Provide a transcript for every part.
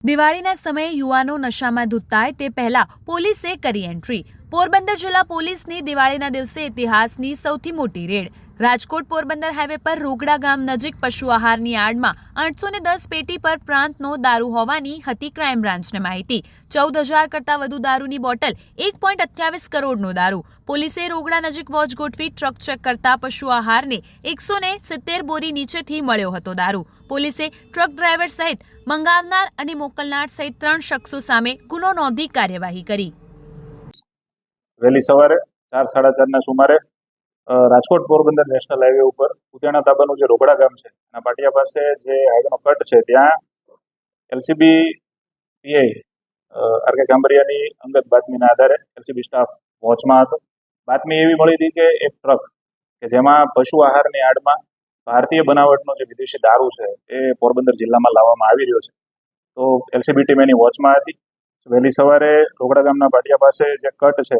દિવાળીના સમયે યુવાનો નશામાં ધૂતાય તે પહેલા પોલીસે કરી એન્ટ્રી. પોરબંદર જિલ્લા પોલીસની દિવાળીના દિવસે ઇતિહાસની સૌથી મોટી રેડ. રાજકોટ પોરબંદર હાઈવે પર રોગડા ગામ નજીક પશુ આહારની આડમાં 810 પેટી પર પ્રાંતનો દારૂ હોવાની હતી ક્રાઇમ બ્રાન્ચને માહિતી. 14,000 કરતાં વધુ દારૂની બોટલ, 1.28 કરોડનો દારૂ. પોલીસે રોગડા નજીક વોચ ગોઠવી ટ્રક ચેક કરતા પશુ આહારને 170 બોરી નીચેથી મળ્યો હતો દારૂ. પોલીસે ટ્રક ડ્રાઈવર સહિત મંગાવનાર અને મોકલનાર સહિત 3 શખ્સો સામે ગુનો નોંધી કાર્યવાહી કરી. વહેલી સવારે 4:30ના સુમારે રાજકોટ પોરબંદર નેશનલ હાઈવે ઉપર ઉદયાણા તાબાનું જે રોગડા ગામ છે એના પાટિયા પાસે જે હાઈવેનો કટ છે ત્યાં એલસીબી પીઆઈ આર.કે. ગાંભરિયાની અંગત બાતમીના આધારે એલસીબી સ્ટાફ વોચમાં હતો. બાતમી એવી મળી હતી કે એક ટ્રક કે જેમાં પશુ આહારની આડમાં ભારતીય બનાવટનો જે વિદેશી દારૂ છે એ પોરબંદર જિલ્લામાં લાવવામાં આવી રહ્યો છે. તો એલસીબી ટીમ એની વોચમાં હતી. વહેલી સવારે રોગડા ગામના પાટિયા પાસે જે કટ છે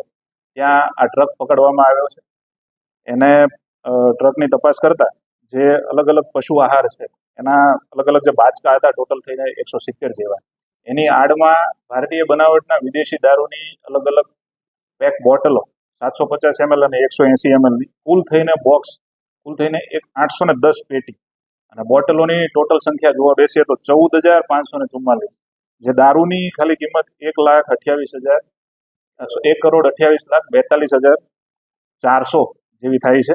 ત્યાં આ ટ્રક પકડવામાં આવ્યો છે. એને ટ્રકની તપાસ કરતા જે અલગ અલગ પશુ આહાર છે એના અલગ અલગ જે બાચકા હતા ટોટલ થઈને 170 જેવા, એની આડમાં ભારતીય બનાવટના વિદેશી દારૂની અલગ અલગ પેક બોટલો 750 ml અને 180 ml ની કુલ થઈને 810 પેટી અને બોટલોની ટોટલ સંખ્યા જોવા બેસીએ તો 14,544. જે દારૂની ખાલી કિંમત 1,28,42,400 જેવી થાય છે.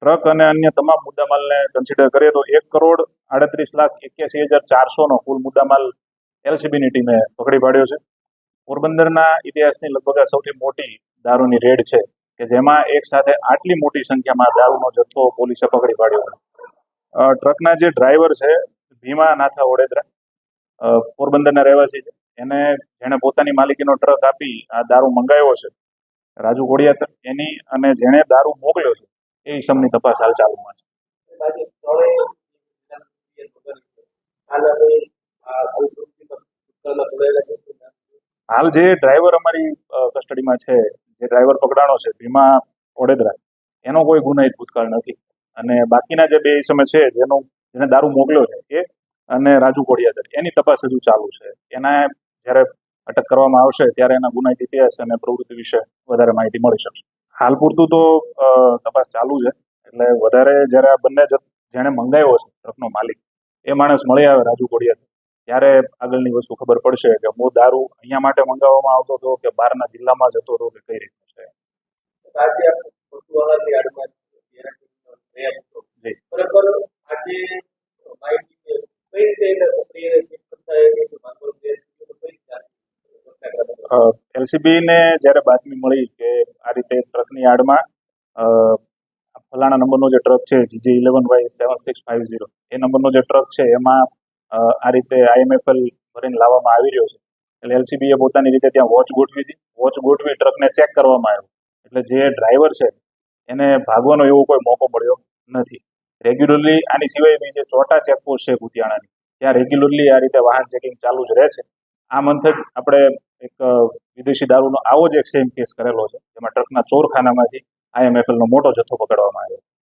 ટ્રક અને અન્ય તમામ મુદ્દામાલને કન્સિડર કરીએ તો 1,38,81,400નો કુલ મુદ્દામાલ એલસીબીની ટીમે પકડી પાડ્યો છે. પોરબંદરના ઇતિહાસની લગભગ આ સૌથી મોટી દારૂની રેડ છે કે જેમાં એક સાથે આટલી મોટી સંખ્યામાં દારૂનો જથ્થો પોલીસે પકડી પાડ્યો છે. ટ્રકના જે ડ્રાઈવર છે ભીમા નાથા ઓડેદરા, પોરબંદરના રહેવાસી છે. જેણે પોતાની માલિકીનો ટ્રક આપી આ દારૂ મંગાવ્યો છે રાજુ કોડિયાતર, એની અને જેણે દારૂ મોકલ્યો છે એ ઇસમની તપાસ હાલ ચાલુમાં છે. હાલ જે ડ્રાઈવર અમારી કસ્ટડીમાં છે, જે ડ્રાઈવર પકડાણો છે ભીમા ઓડેદરા, એનો કોઈ ગુનાહિત ભૂતકાળ નથી. અને બાકીના જે 2 ઇસમ છે જેને દારૂ મોકલ્યો છે એ અને રાજુ કોડિયાતર, એની તપાસ હજુ ચાલુ છે. એના જ્યારે અટક કરવામાં આવશે ત્યારે એના ગુનાહિત ઇતિહાસ અને પ્રવૃત્તિ વિશે વધારે માહિતી મળી શકશે. હાલ પૂરતું તો તપાસ ચાલુ છે. એટલે વધારે જ્યારે આ બંને જેણે મંગાવ્યો છે ટ્રકનો માલિક એ માણસ મળી આવે રાજુ કોડિયાતર, ત્યારે આગળની વસ્તુ ખબર પડશે કે મૂળ દારૂ અહીંયા માટે મંગાવવામાં આવતો હતો કે બહારના જિલ્લામાં જતો હતો કે કઈ રીતનું છે. એલસીબીને જ્યારે બાતમી મળી કે આ રીતે ટ્રકની આડમાં ફલાણા નંબરનો જે ટ્રક છે GJ11Y7650 એ નંબરનો જે ટ્રક છે એમાં આ રીતે IMFL ભરીને લાવવામાં આવી રહ્યો છે. એટલે એલસીબીએ પોતાની રીતે ત્યાં વોચ ગોઠવી હતી. વોચ ગોઠવી ટ્રકને ચેક કરવામાં આવ્યો. એટલે જે ડ્રાઈવર છે એને ભાગવાનો એવો કોઈ મોકો મળ્યો નથી. રેગ્યુલરલી આની સિવાય બી જે ચોટા ચેકપોસ્ટ છે કુતિયાણાની, ત્યાં રેગ્યુલરલી આ રીતે વાહન ચેકિંગ ચાલુ જ રહે છે. આ મંથ જ આપણે એક વિદેશી દારૂનો આવો જ એક સેમ કેસ કરેલો છે, જેમાં ટ્રકના ચોરખાનામાંથી IMFLનો મોટો જથ્થો પકડવામાં આવ્યો.